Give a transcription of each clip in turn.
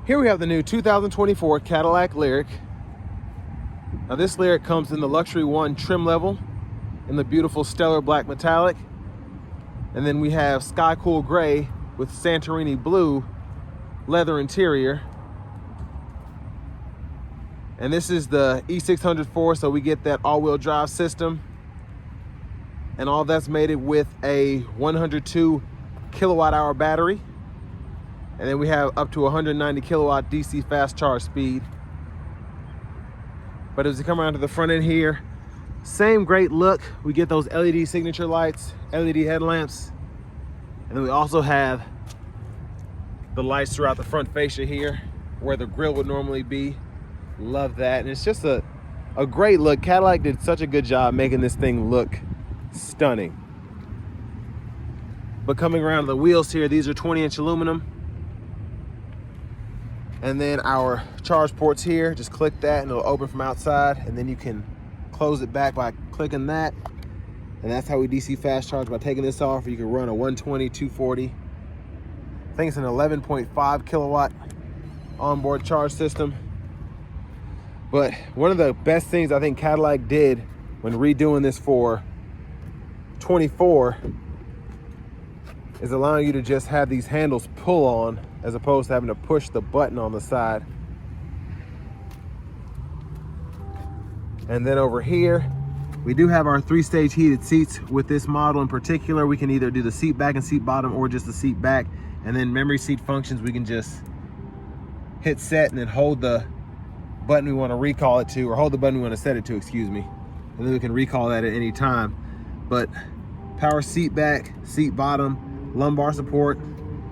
Here we have the new 2024 Cadillac Lyriq. Now this Lyriq comes in the Luxury 1 trim level in the beautiful stellar black metallic. And then we have sky cool gray with santorini blue leather interior. And this is the E604, so we get that all-wheel drive system. And all that's mated with a 102 kilowatt hour battery. And then we have up to 190 kilowatt DC fast charge speed. But as we come around to the front end here, same great look. We get those LED signature lights, LED headlamps. And then we also have the lights throughout the front fascia here where the grille would normally be. Love that. And it's just a great look. Cadillac did such a good job making this thing look stunning. But coming around the wheels here, these are 20-inch aluminum. And then our charge ports here, just click that and it'll open from outside, and then you can close it back by clicking that. And that's how we DC fast charge, by taking this off. You can run a 120, 240. I think it's an 11.5 kilowatt onboard charge system. But one of the best things I think Cadillac did when redoing this for 24 is allowing you to just have these handles pull on as opposed to having to push the button on the side. And then over here, we do have our 3-stage heated seats. With this model in particular, we can either do the seat back and seat bottom or just the seat back. And then memory seat functions, we can just hit set and then hold the button we want to recall it to, or hold the button we want to set it to, excuse me. And then we can recall that at any time. But power seat back, seat bottom, lumbar support.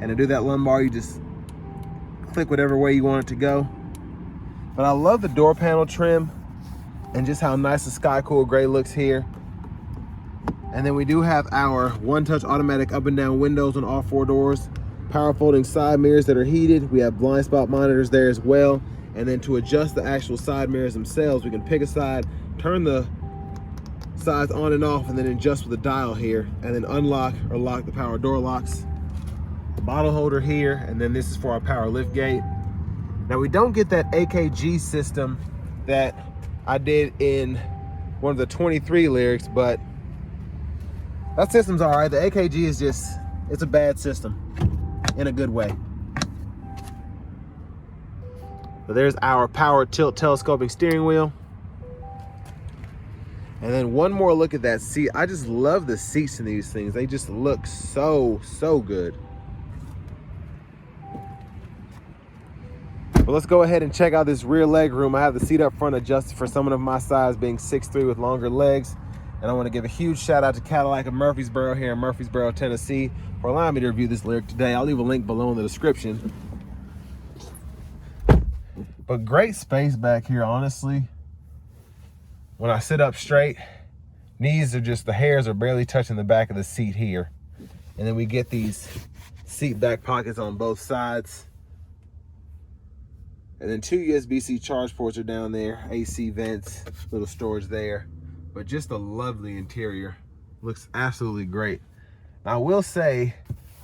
And to do that lumbar, you just click whatever way you want it to go. But I love the door panel trim and just how nice the sky cool gray looks here. And then we do have our one-touch automatic up and down windows on all 4 doors, power folding side mirrors that are heated. We have blind spot monitors there as well. And then to adjust the actual side mirrors themselves, we can pick a side, turn the sides on and off, and then adjust with the dial here, and then unlock or lock the power door locks. The bottle holder here, and then this is for our power lift gate. Now we don't get that AKG system that I did in one of the 23 Lyriqs, but that system's all right. The AKG is just, it's a bad system in a good way. So there's our power tilt telescoping steering wheel. And then one more look at that seat. I just love the seats in these things. They just look so good. Well, let's go ahead and check out this rear leg room. I have the seat up front adjusted for someone of my size, being 6'3" with longer legs. And I want to give a huge shout out to Cadillac of Murfreesboro here in Murfreesboro, Tennessee, for allowing me to review this Lyriq today. I'll leave a link below in the description. But great space back here, honestly. When I sit up straight, knees are just, the hairs are barely touching the back of the seat here. And then we get these seat back pockets on both sides. And then 2 USB-C charge ports are down there, AC vents, little storage there. But just a lovely interior. Looks absolutely great. Now I will say,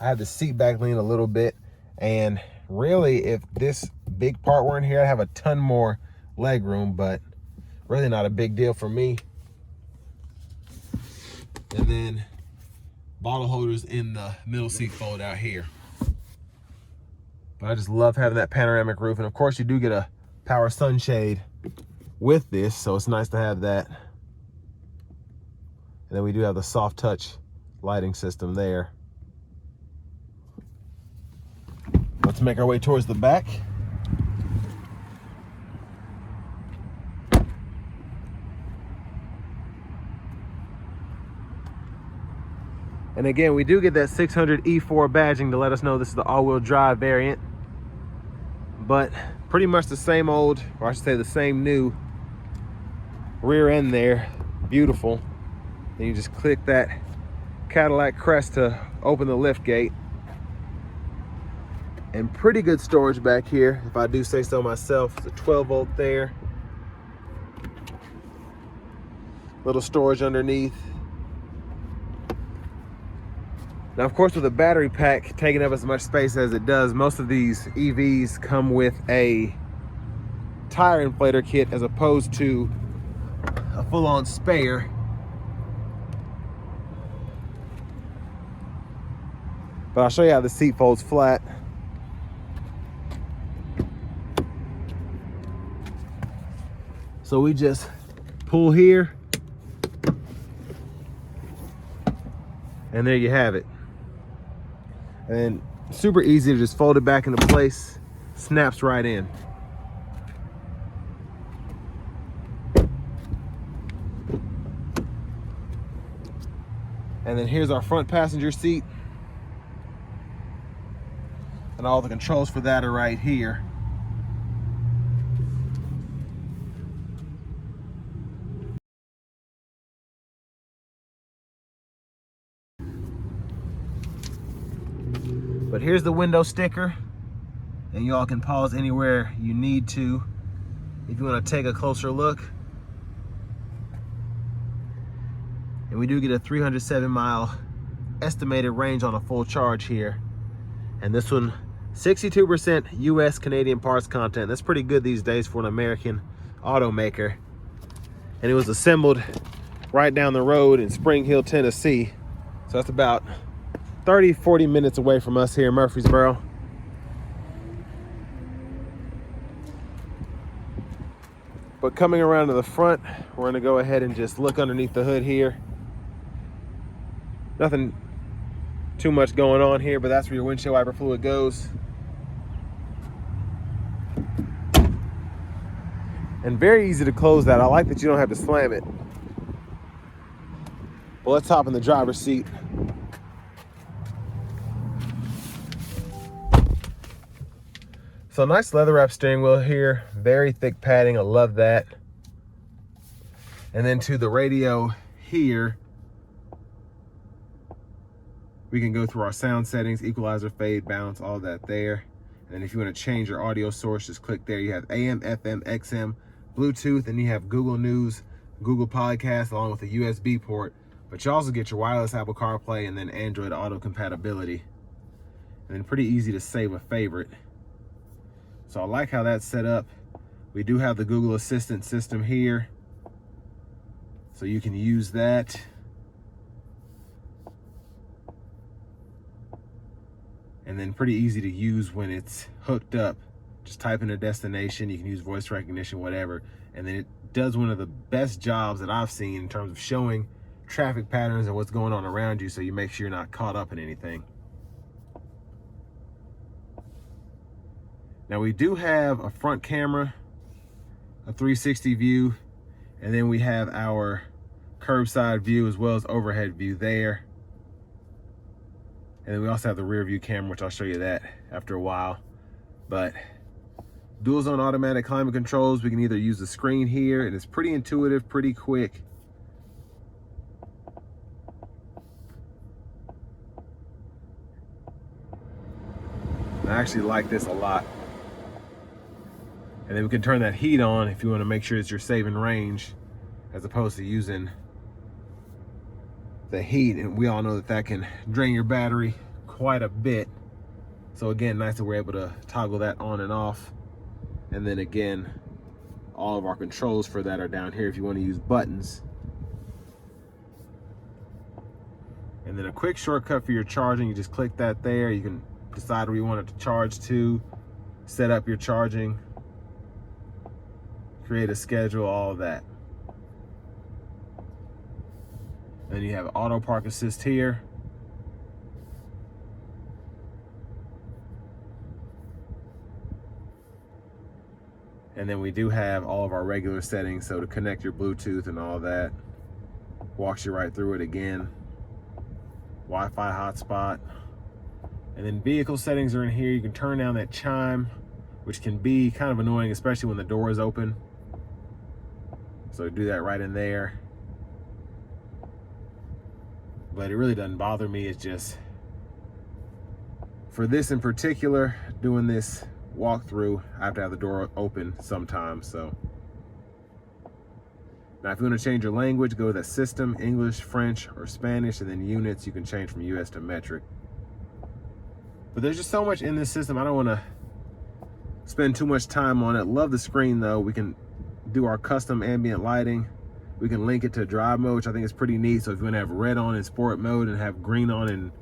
I have the seat back lean a little bit, and really if this big part were in here, I'd have a ton more leg room, but really not a big deal for me. And then bottle holders in the middle seat fold out here. But I just love having that panoramic roof. And of course you do get a power sunshade with this, so it's nice to have that. And then we do have the soft touch lighting system there. Let's make our way towards the back. And again, we do get that 600 E4 badging to let us know this is the all-wheel drive variant. But pretty much the same old, or I should say the same new rear end there. Beautiful. Then you just click that Cadillac crest to open the lift gate. And pretty good storage back here, if I do say so myself. It's a 12-volt there. Little storage underneath. Now, of course, with a battery pack taking up as much space as it does, most of these EVs come with a tire inflator kit as opposed to a full-on spare. But I'll show you how the seat folds flat. So we just pull here, and there you have it. And then super easy to just fold it back into place, snaps right in. And then here's our front passenger seat. And all the controls for that are right here. But here's the window sticker, and y'all can pause anywhere you need to if you want to take a closer look. And we do get a 307-mile estimated range on a full charge here. And this one, 62% US Canadian parts content. That's pretty good these days for an American automaker. And it was assembled right down the road in Spring Hill, Tennessee. So that's about 30-40 minutes away from us here in Murfreesboro. But coming around to the front, we're gonna go ahead and just look underneath the hood here. Nothing too much going on here, but that's where your windshield wiper fluid goes. And very easy to close that. I like that you don't have to slam it. Well, let's hop in the driver's seat. So nice leather wrap steering wheel here, very thick padding, I love that. And then to the radio here, we can go through our sound settings, equalizer, fade, balance, all that there. And if you want to change your audio source, just click there. You have AM, FM, XM, Bluetooth, and you have Google News, Google Podcasts, along with a USB port. But you also get your wireless Apple CarPlay and then Android Auto compatibility. And then pretty easy to save a favorite. So I like how that's set up. We do have the Google Assistant system here, so you can use that. And then pretty easy to use when it's hooked up. Just type in a destination, you can use voice recognition, whatever. And then it does one of the best jobs that I've seen in terms of showing traffic patterns and what's going on around you, so you make sure you're not caught up in anything. Now we do have a front camera, a 360 view, and then we have our curbside view as well as overhead view there. And then we also have the rear view camera, which I'll show you that after a while. But dual zone automatic climate controls, we can either use the screen here, and it's pretty intuitive, pretty quick. I actually like this a lot. And then we can turn that heat on if you want to make sure that you're saving range, as opposed to using the heat. And we all know that that can drain your battery quite a bit. So again, nice that we're able to toggle that on and off. And then again, all of our controls for that are down here if you want to use buttons. And then a quick shortcut for your charging, you just click that there. You can decide where you want it to charge to, set up your charging, create a schedule, all of that. Then you have auto park assist here. And then we do have all of our regular settings, so to connect your Bluetooth and all that. Walks you right through it again. Wi-Fi hotspot. And then vehicle settings are in here. You can turn down that chime, which can be kind of annoying, especially when the door is open. So do that right in there. But it really doesn't bother me. It's just, for this in particular, doing this walkthrough, I have to have the door open sometimes. So Now, if you want to change your language, go to that system, English, French, or Spanish, and then units, you can change from US to metric. But there's just so much in this system. I don't want to spend too much time on it. Love the screen though. We can do our custom ambient lighting. We can link it to drive mode, which I think is pretty neat. So if you want to have red on in sport mode and have green on in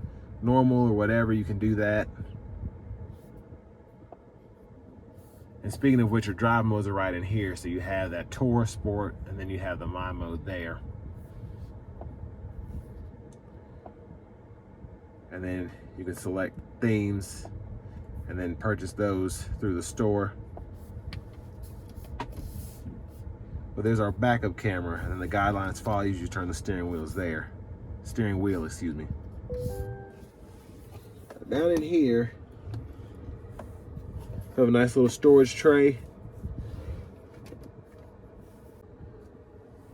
normal or whatever, you can do that. And speaking of which, your drive modes are right in here. So you have that Tour, Sport, and then you have the My mode there. And then you can select themes and then purchase those through the store. But there's our backup camera, and then the guidelines follow you. You turn the steering wheels there. Steering wheel, excuse me. Down in here, we have a nice little storage tray.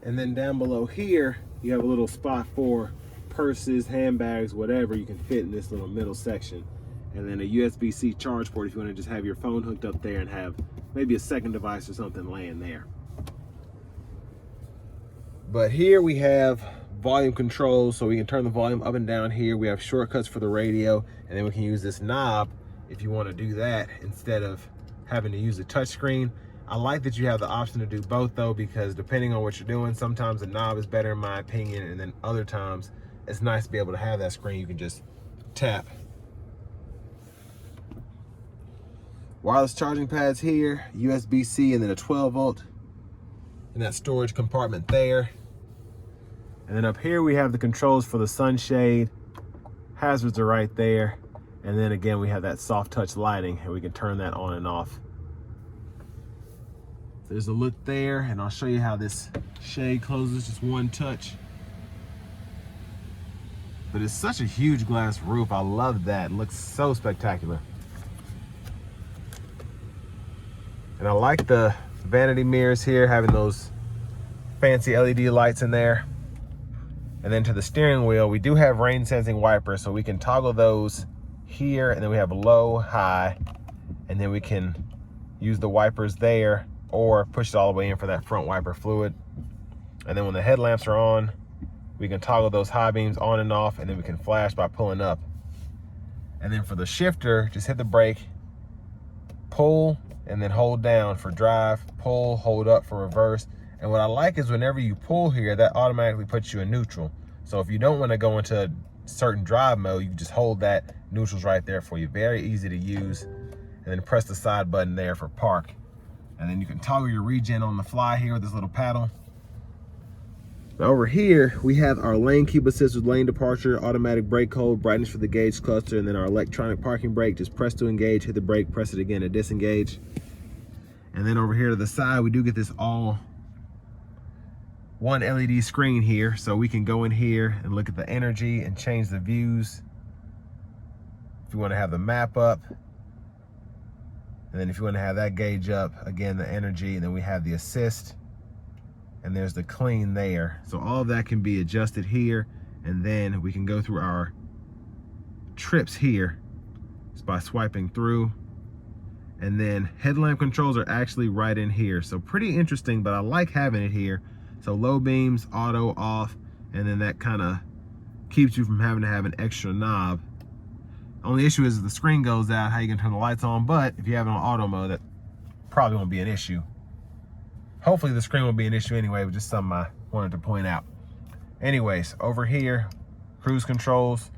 And then down below here, you have a little spot for purses, handbags, whatever you can fit in this little middle section. And then a USB-C charge port if you want to just have your phone hooked up there and have maybe a second device or something laying there. But here we have volume controls, so we can turn the volume up and down here. We have shortcuts for the radio, and then we can use this knob if you want to do that instead of having to use a touch screen. I like that you have the option to do both though, because depending on what you're doing, sometimes the knob is better in my opinion, and then other times it's nice to be able to have that screen you can just tap. Wireless charging pads here, USB-C, and then a 12 volt in that storage compartment there. And then up here we have the controls for the sunshade. Hazards are right there. And then again, we have that soft touch lighting, and we can turn that on and off. There's a look there, and I'll show you how this shade closes, just one touch. But it's such a huge glass roof. I love that. It looks so spectacular. And I like the vanity mirrors here, having those fancy LED lights in there. And then to the steering wheel, we do have rain sensing wipers, so we can toggle those here, and then we have low, high, and then we can use the wipers there or push it all the way in for that front wiper fluid. And then when the headlamps are on, we can toggle those high beams on and off, and then we can flash by pulling up. And then for the shifter, just hit the brake, pull, and then hold down for drive, pull, hold up for reverse. And what I like is whenever you pull here, that automatically puts you in neutral. So if you don't want to go into a certain drive mode, you just hold that, neutral's right there for you. Very easy to use. And then press the side button there for park. And then you can toggle your regen on the fly here with this little paddle. Now over here, we have our lane keep assist with lane departure, automatic brake hold, brightness for the gauge cluster, and then our electronic parking brake. Just press to engage, hit the brake, press it again to disengage. And then over here to the side, we do get this all one LED screen here, so we can go in here and look at the energy and change the views. If you want to have the map up, and then if you want to have that gauge up, again, the energy, and then we have the assist, and there's the clean there. So all of that can be adjusted here, and then we can go through our trips here just by swiping through. And then headlamp controls are actually right in here. So pretty interesting, but I like having it here. So low beams, auto, off, and then that kind of keeps you from having to have an extra knob. Only issue is if the screen goes out, how you can turn the lights on, but if you have it on auto mode, that probably won't be an issue. Hopefully the screen won't be an issue anyway, but just something I wanted to point out. Anyways, over here, cruise controls.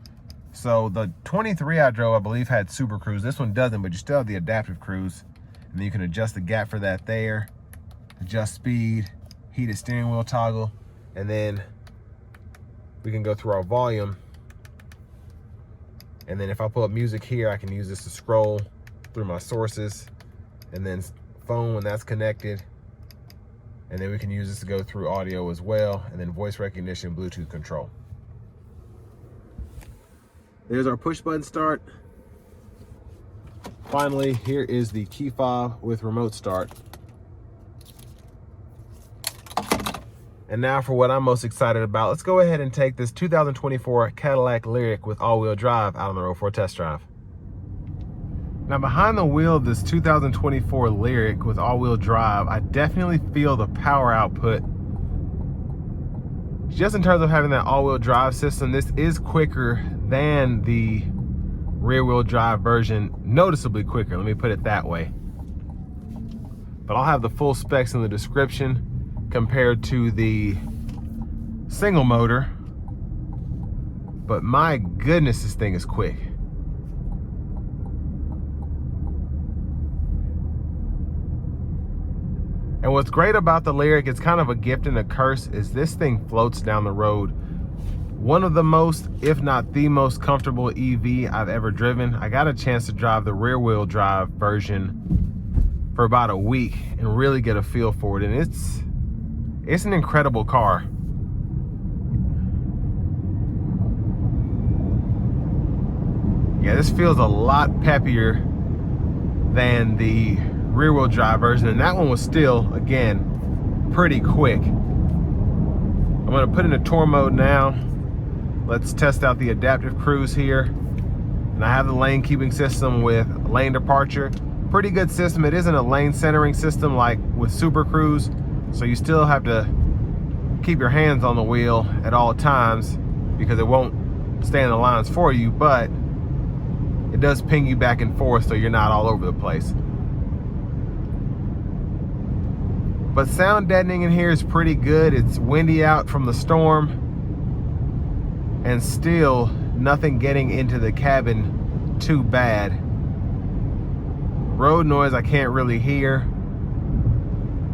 So the 23 I drove, I believe, had super cruise. This one doesn't, but you still have the adaptive cruise. And then you can adjust the gap for that there, adjust speed, heated steering wheel toggle, and then we can go through our volume. And then if I pull up music here, I can use this to scroll through my sources, and then phone when that's connected. And then we can use this to go through audio as well, and then voice recognition, Bluetooth control. There's our push button start. Finally, here is the key fob with remote start. And now for what I'm most excited about, let's go ahead and take this 2024 Cadillac Lyriq with all-wheel drive out on the road for a test drive. Now behind the wheel of this 2024 Lyriq with all-wheel drive, I definitely feel the power output just in terms of having that all-wheel drive system, this is quicker than the rear-wheel drive version, noticeably quicker, let me put it that way. But I'll have the full specs in the description compared to the single motor. But my goodness, this thing is quick. And what's great about the Lyriq, it's kind of a gift and a curse, is this thing floats down the road. One of the most, if not the most comfortable EV I've ever driven. I got a chance to drive the rear wheel drive version for about a week and really get a feel for it. And it's an incredible car. Yeah, this feels a lot peppier than the rear wheel drive version, and that one was still, again, pretty quick. I'm gonna put in a tour mode now. Let's test out the adaptive cruise here. And I have the lane keeping system with lane departure. Pretty good system. It isn't a lane centering system like with Super Cruise, so you still have to keep your hands on the wheel at all times because it won't stay in the lines for you, but it does ping you back and forth so you're not all over the place. But sound deadening in here is pretty good. It's windy out from the storm, and still nothing getting into the cabin too bad. Road noise I can't really hear.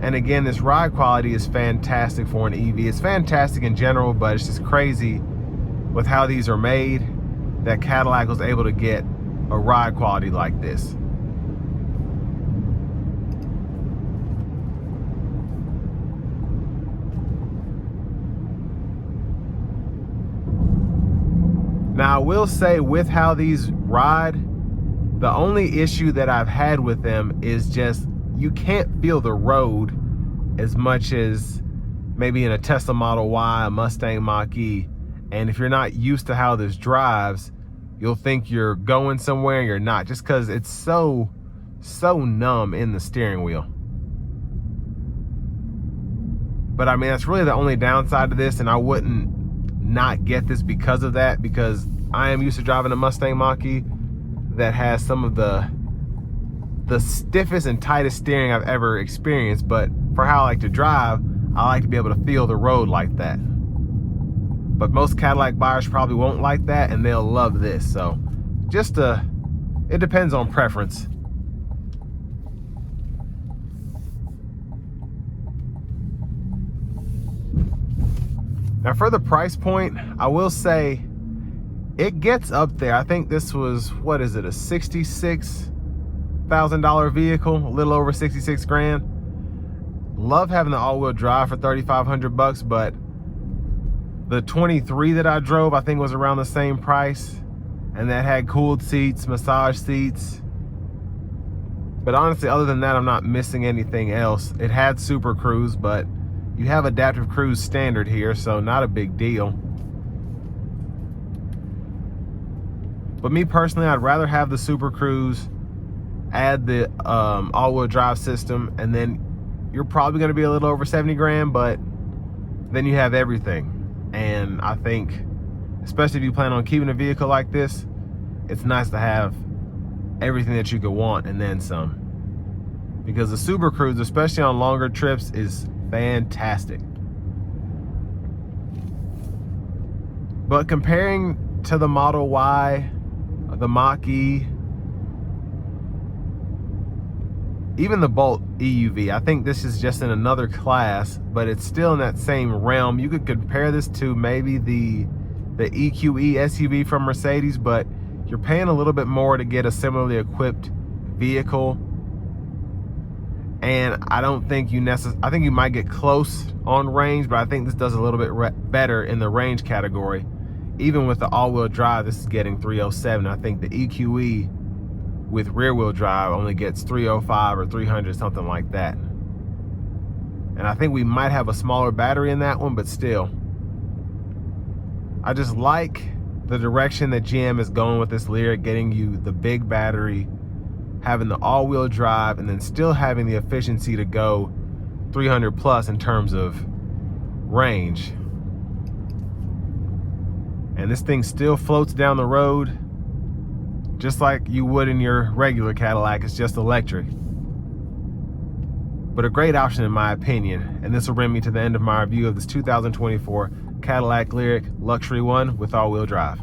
And again, this ride quality is fantastic for an EV. It's fantastic in general, but it's just crazy with how these are made that Cadillac was able to get a ride quality like this. Now I will say, with how these ride, the only issue that I've had with them is just you can't feel the road as much as maybe in a Tesla Model Y, a Mustang Mach-E. And if you're not used to how this drives, you'll think you're going somewhere and you're not, just because it's so numb in the steering wheel. But I mean, that's really the only downside to this, and I wouldn't not get this because of that, because I am used to driving a Mustang Mach-E that has some of the stiffest and tightest steering I've ever experienced. But for how I like to drive, I like to be able to feel the road like that. But most Cadillac buyers probably won't like that, and they'll love this. So it depends on preference. Now for the price point, I will say it gets up there. I think this was, what is it, a $66,000 vehicle, a little over 66 grand. Love having the all-wheel drive for $3,500, but the 23 that I drove, I think was around the same price, and that had cooled seats, massage seats. But honestly, other than that, I'm not missing anything else. It had Super Cruise, but you have adaptive cruise standard here, so not a big deal. But me personally, I'd rather have the Super Cruise, add the all-wheel drive system, and then you're probably going to be a little over 70 grand, but then you have everything. And I think, especially if you plan on keeping a vehicle like this, it's nice to have everything that you could want and then some. Because the Super Cruise, especially on longer trips, is fantastic. But comparing to the Model Y, the Mach-E, even the Bolt EUV, I think this is just in another class, but it's still in that same realm. You could compare this to maybe the EQE SUV from Mercedes, but you're paying a little bit more to get a similarly equipped vehicle. And I don't think I think you might get close on range, but I think this does a little bit better in the range category. Even with the all-wheel drive, this is getting 307. I think the EQE with rear-wheel drive only gets 305 or 300, something like that. And I think we might have a smaller battery in that one, but still. I just like the direction that GM is going with this Lyriq, getting you the big battery, having the all-wheel drive, and then still having the efficiency to go 300 plus in terms of range. And this thing still floats down the road just like you would in your regular Cadillac. It's just electric. But a great option in my opinion. And this will bring me to the end of my review of this 2024 Cadillac Lyriq Luxury One with all-wheel drive.